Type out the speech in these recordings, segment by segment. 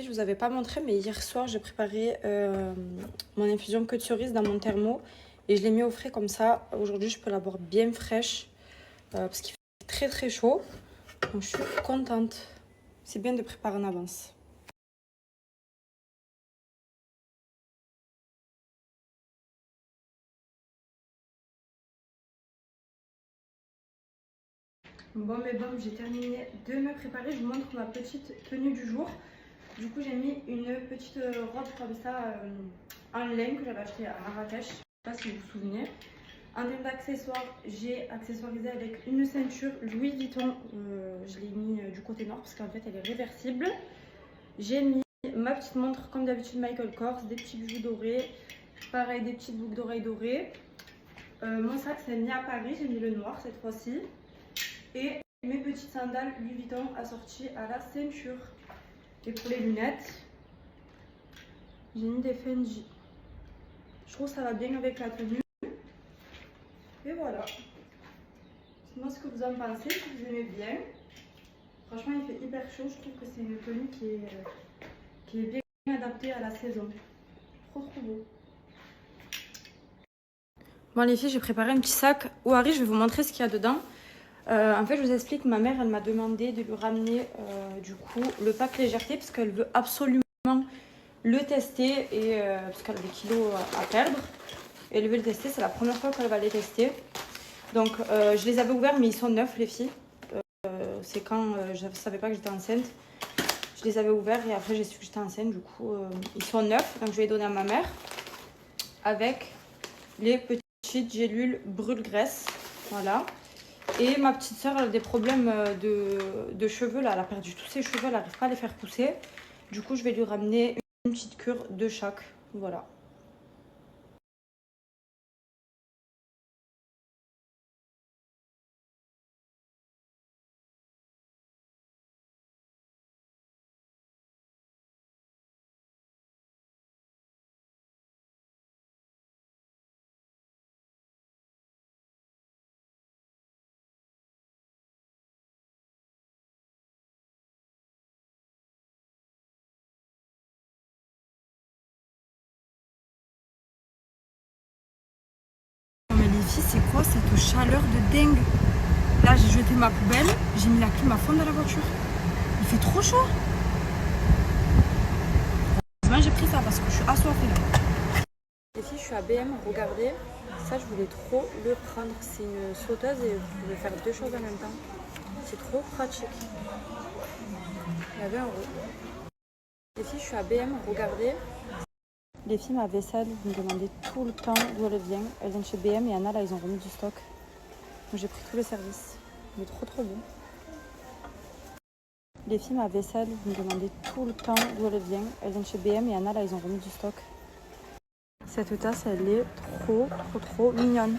Je vous avais pas montré, mais hier soir, j'ai préparé mon infusion queue de cerise dans mon thermo et je l'ai mis au frais comme ça. Aujourd'hui, je peux la boire bien fraîche parce qu'il fait très très chaud. Donc, je suis contente. C'est bien de préparer en avance. Bon, mais bon, j'ai terminé de me préparer. Je vous montre ma petite tenue du jour. Du coup, j'ai mis une petite robe comme ça en laine que j'avais achetée à Marrakech. Je sais pas si vous vous souvenez. En termes d'accessoires, j'ai accessoirisé avec une ceinture Louis Vuitton. Je l'ai mis du côté nord parce qu'en fait elle est réversible. J'ai mis ma petite montre comme d'habitude Michael Kors, des petits bijoux dorés, pareil des petites boucles d'oreilles dorées. Mon sac c'est mis à Paris, j'ai mis le noir cette fois-ci. Et mes petites sandales Louis Vuitton assorties à la ceinture. Et pour les lunettes, j'ai mis des Fendi. Je trouve que ça va bien avec la tenue. Et voilà. Dites-moi ce que vous en pensez, si vous aimez bien. Franchement, il fait hyper chaud. Je trouve que c'est une tenue qui est bien adaptée à la saison. Trop trop beau. Bon les filles, j'ai préparé un petit sac Ouari. Je vais vous montrer ce qu'il y a dedans. En fait, je vous explique. Ma mère, elle m'a demandé de lui ramener du coup le pack légèreté parce qu'elle veut absolument le tester et parce qu'elle a des kilos à perdre. Et elle veut le tester. C'est la première fois qu'elle va les tester. Donc, je les avais ouverts, mais ils sont neufs les filles. C'est quand je ne savais pas que j'étais enceinte. Je les avais ouverts et après j'ai su que j'étais enceinte. Du coup, ils sont neufs. Donc je vais les donner à ma mère avec les petites gélules brûle-graisse. Voilà. Et ma petite soeur, elle a des problèmes de cheveux. Là, elle a perdu tous ses cheveux. Elle n'arrive pas à les faire pousser. Du coup, je vais lui ramener une petite cure de chaque. Voilà. Mais les filles, c'est quoi cette chaleur de dingue? Là, j'ai jeté ma poubelle. J'ai mis la clim à fond dans la voiture. Il fait trop chaud. J'ai pris ça parce que je suis assoiffée là. Les filles, je suis à BM, regardez. Ça, je voulais trop le prendre. C'est une sauteuse et vous pouvez faire deux choses en même temps. C'est trop pratique. Il y avait un euro. Les filles, je suis à BM, regardez. Les filles, ma vaisselle, vous me demandez tout le temps d'où elle vient. Elle vient de chez BM et Anna, là, ils ont remis du stock. Donc, j'ai pris tous les services. Mais trop, trop bon. Les filles, ma vaisselle, vous me demandez tout le temps d'où elle vient. Elle vient de chez BM et Anna, là, ils ont remis du stock. Cette tasse, elle est trop, trop, trop mignonne.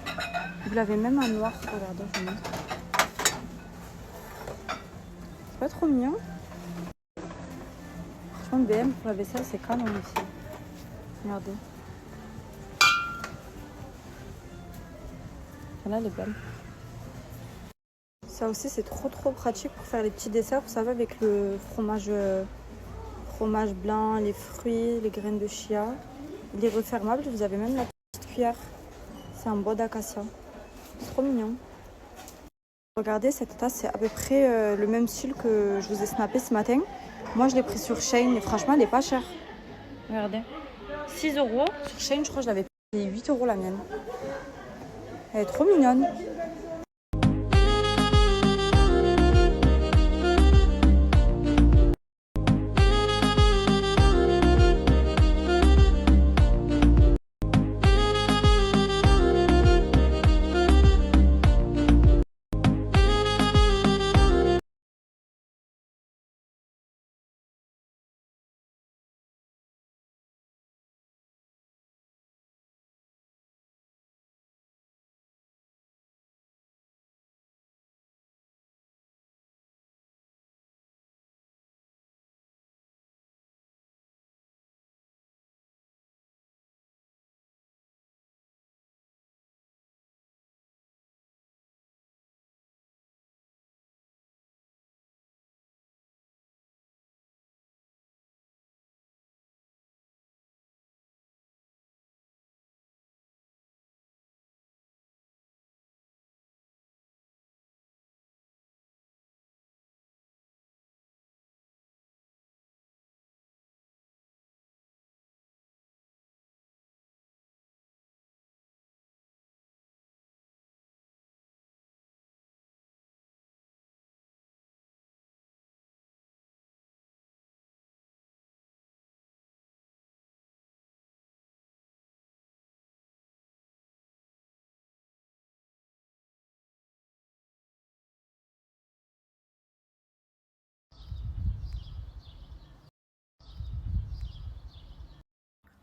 Vous l'avez même en noir. Regardez, je vous montre. C'est pas trop mignon? Franchement, BM pour la vaisselle, c'est canon ici. Regardez. Celle-là, elle est belle. Ça aussi, c'est trop, trop pratique pour faire les petits desserts. Vous savez, avec le fromage blanc, les fruits, les graines de chia. Il est refermable. Vous avez même la petite cuillère. C'est en bois d'acacia. C'est trop mignon. Regardez, cette tasse, c'est à peu près le même style que je vous ai snappé ce matin. Moi, je l'ai pris sur Shein et franchement, elle est pas chère. Regardez. 6 euros. Sur Shein, je crois que je l'avais payé 8 euros la mienne. Elle est trop mignonne.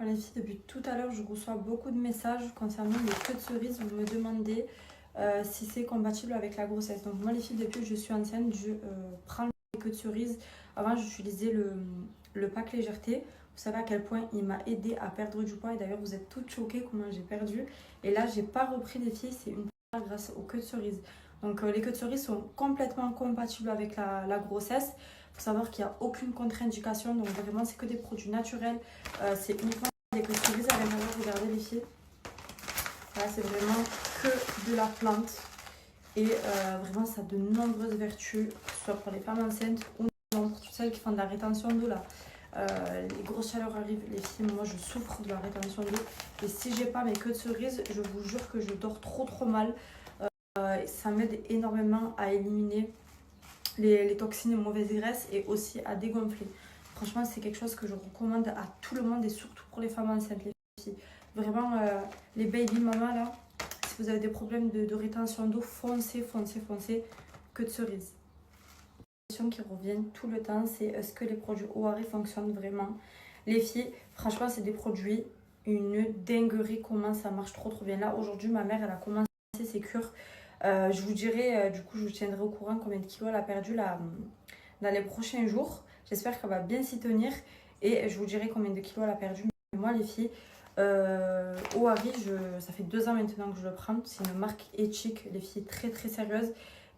Voilà, les filles, depuis tout à l'heure, je reçois beaucoup de messages concernant les queues de cerise. Vous me demandez si c'est compatible avec la grossesse. Donc moi, les filles, depuis que je suis enceinte, je prends les queues de cerise. Avant, j'utilisais le pack légèreté. Vous savez à quel point il m'a aidé à perdre du poids. Et d'ailleurs, vous êtes toutes choquées comment j'ai perdu. Et là, j'ai pas repris les filles. C'est une part grâce aux queues de cerise. Donc les queues de cerise sont complètement compatibles avec la grossesse. Il faut savoir qu'il n'y a aucune contre-indication. Donc vraiment, c'est que des produits naturels. C'est uniquement des queues de cerise à l'intérieur. Regardez les filles. Là, c'est vraiment que de la plante. Et vraiment, ça a de nombreuses vertus, que ce soit pour les femmes enceintes ou non, pour toutes celles qui font de la rétention d'eau. Là, les grosses chaleurs arrivent, les filles, moi je souffre de la rétention d'eau. Et si j'ai pas mes queues de cerise, je vous jure que je dors trop mal. Ça m'aide énormément à éliminer les toxines et mauvaises graisses et aussi à dégonfler. Franchement, c'est quelque chose que je recommande à tout le monde et surtout pour les femmes enceintes, les filles. Vraiment, les baby mamas là, si vous avez des problèmes de rétention d'eau, foncez. Que de cerise. La question qui revient tout le temps, c'est est-ce que les produits OARI fonctionnent vraiment? Les filles, franchement, c'est des produits, une dinguerie, comment ça marche trop bien. Là, aujourd'hui, ma mère, elle a commencé ses cures. Je vous dirai, du coup, je vous tiendrai au courant combien de kilos elle a perdu là, dans les prochains jours. J'espère qu'elle va bien s'y tenir et je vous dirai combien de kilos elle a perdu. Mais moi, les filles, OARI, ça fait 2 ans maintenant que je le prends. C'est une marque éthique, les filles, très sérieuse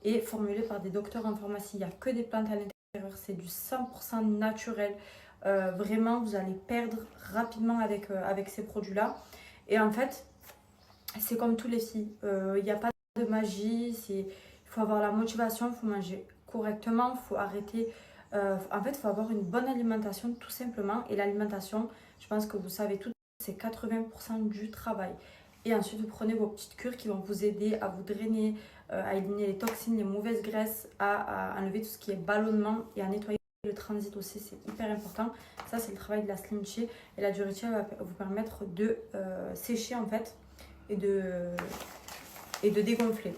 et formulée par des docteurs en pharmacie. Il n'y a que des plantes à l'intérieur, c'est du 100% naturel. Vraiment, vous allez perdre rapidement avec ces produits-là. Et en fait, c'est comme tous les filles. Il n'y a pas de magie. Il faut avoir la motivation, il faut manger correctement, il faut arrêter. En fait, il faut avoir une bonne alimentation tout simplement. Et l'alimentation, je pense que vous savez tout, c'est 80% du travail. Et ensuite, vous prenez vos petites cures qui vont vous aider à vous drainer, à éliminer les toxines, les mauvaises graisses, à enlever tout ce qui est ballonnement et à nettoyer le transit aussi, c'est hyper important. Ça, c'est le travail de la Slim Tea. Et la Duritia va vous permettre de sécher en fait et de dégonfler.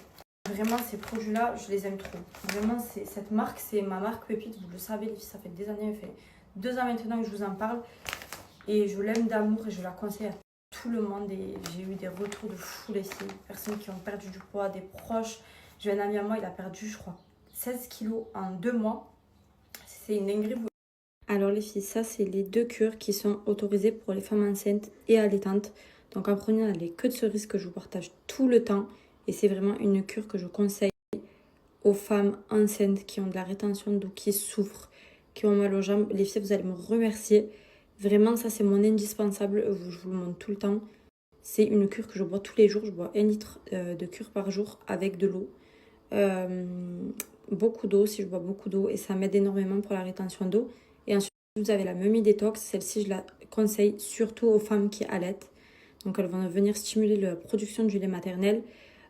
Vraiment, ces produits-là, je les aime trop. Vraiment, cette marque, c'est ma marque pépite. Vous le savez, les filles, ça fait des années, ça fait 2 ans maintenant que je vous en parle. Et je l'aime d'amour et je la conseille à tout le monde. Et j'ai eu des retours de fou, les filles. Personnes qui ont perdu du poids, des proches. J'ai un ami à moi, il a perdu, je crois, 16 kilos en 2 mois. C'est une dinguerie. Alors les filles, ça c'est les 2 cures qui sont autorisées pour les femmes enceintes et allaitantes. Donc en premier, on a les queues de cerise que je vous partage tout le temps. Et c'est vraiment une cure que je conseille aux femmes enceintes qui ont de la rétention d'eau, qui souffrent, qui ont mal aux jambes. Les filles, vous allez me remercier. Vraiment, ça c'est mon indispensable. Je vous le montre tout le temps. C'est une cure que je bois tous les jours. Je bois 1 litre de cure par jour avec de l'eau. Beaucoup d'eau, si je bois beaucoup d'eau. Et ça m'aide énormément pour la rétention d'eau. Et ensuite, vous avez la Mummy Détox. Celle-ci, je la conseille surtout aux femmes qui allaitent. Donc, elles vont venir stimuler la production du lait maternel.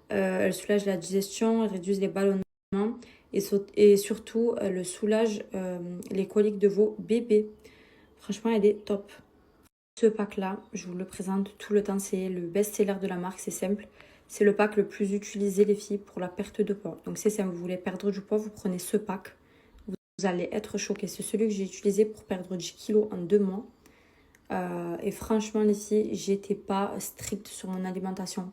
Elles soulagent la digestion, elles réduisent les ballonnements. Et surtout, elles soulagent les coliques de vos bébés. Franchement, elle est top. Ce pack-là, je vous le présente tout le temps. C'est le best-seller de la marque. C'est simple. C'est le pack le plus utilisé, les filles, pour la perte de poids. Donc, c'est simple. Vous voulez perdre du poids, vous prenez ce pack. Vous allez être choqués. C'est celui que j'ai utilisé pour perdre 10 kilos en 2 mois. Et franchement, les filles, j'étais pas stricte sur mon alimentation.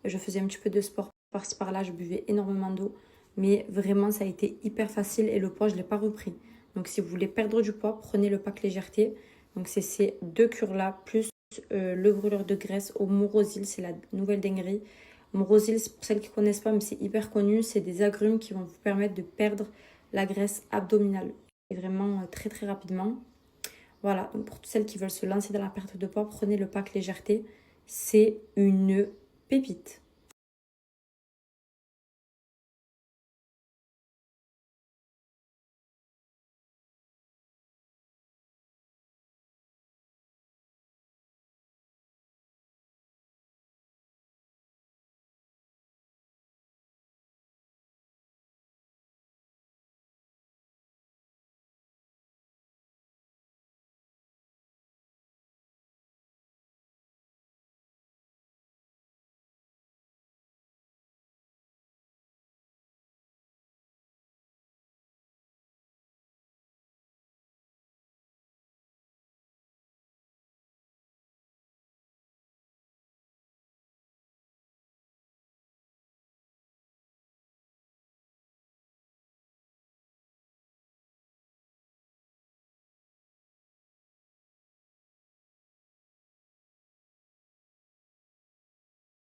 Je faisais un petit peu de sport par-ci par-là. Je buvais énormément d'eau. Mais vraiment, ça a été hyper facile et le poids, je ne l'ai pas repris. Donc, si vous voulez perdre du poids, prenez le pack légèreté. Donc, c'est ces 2 cures-là, plus le brûleur de graisse au Morosil. C'est la nouvelle dinguerie. Morosil, pour celles qui ne connaissent pas, mais c'est hyper connu. C'est des agrumes qui vont vous permettre de perdre la graisse abdominale. Et vraiment très rapidement. Voilà, donc pour toutes celles qui veulent se lancer dans la perte de poids, prenez le pack légèreté. C'est une pépite.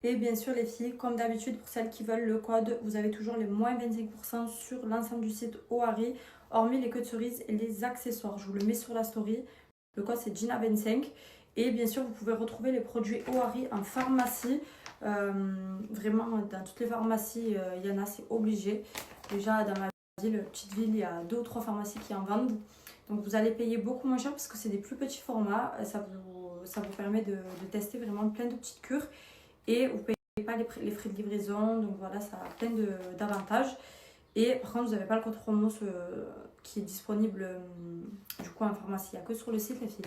Et bien sûr les filles, comme d'habitude pour celles qui veulent le code, vous avez toujours les moins 25% sur l'ensemble du site Ohari, hormis les queues de cerise et les accessoires. Je vous le mets sur la story. Le code c'est Gina25. Et bien sûr vous pouvez retrouver les produits Ohari en pharmacie. Vraiment dans toutes les pharmacies il y en a, c'est obligé. Déjà dans ma ville, petite ville, il y a 2 ou 3 pharmacies qui en vendent. Donc vous allez payer beaucoup moins cher parce que c'est des plus petits formats. Ça vous permet de tester vraiment plein de petites cures. Et vous ne payez pas les frais de livraison. Donc voilà, ça a plein d'avantages. Et par contre, vous n'avez pas le code promo qui est disponible du coup en pharmacie. Il n'y a que sur le site les filles.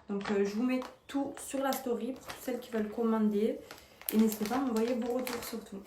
Donc je vous mets tout sur la story pour toutes celles qui veulent commander. Et n'hésitez pas à m'envoyer vos retours surtout.